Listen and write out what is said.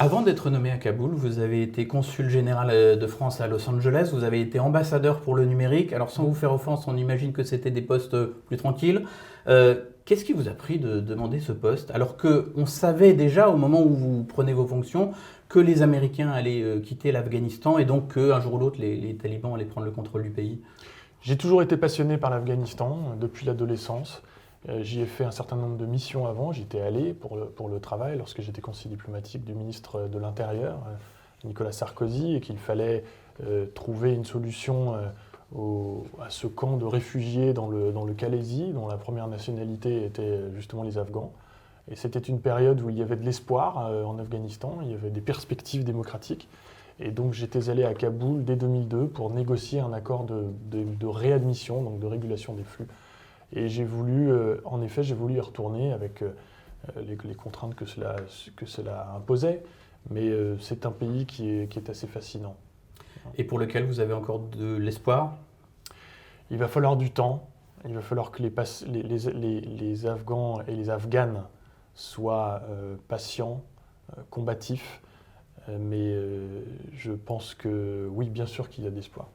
Avant d'être nommé à Kaboul, vous avez été consul général de France à Los Angeles, vous avez été ambassadeur pour le numérique. Alors sans vous faire offense, on imagine que c'était des postes plus tranquilles. Qu'est-ce qui vous a pris de demander ce poste alors qu'on savait déjà au moment où vous prenez vos fonctions que les Américains allaient quitter l'Afghanistan et donc qu'un jour ou l'autre les talibans allaient prendre le contrôle du pays? J'ai toujours été passionné par l'Afghanistan depuis l'adolescence. J'y ai fait un certain nombre de missions avant. J'étais allé pour le travail lorsque j'étais conseiller diplomatique du ministre de l'Intérieur, Nicolas Sarkozy, et qu'il fallait trouver une solution à ce camp de réfugiés dans le Calaisis, dont la première nationalité était justement les Afghans. Et c'était une période où il y avait de l'espoir en Afghanistan, il y avait des perspectives démocratiques. Et donc j'étais allé à Kaboul dès 2002 pour négocier un accord de réadmission, donc de régulation des flux. Et j'ai voulu, en effet, j'ai voulu y retourner avec les contraintes que cela imposait. Mais c'est un pays qui est assez fascinant. Et pour lequel vous avez encore de l'espoir? Il va falloir du temps. Il va falloir que les Afghans et les Afghanes soient patients, combatifs. Mais je pense que oui, bien sûr qu'il y a d'espoir.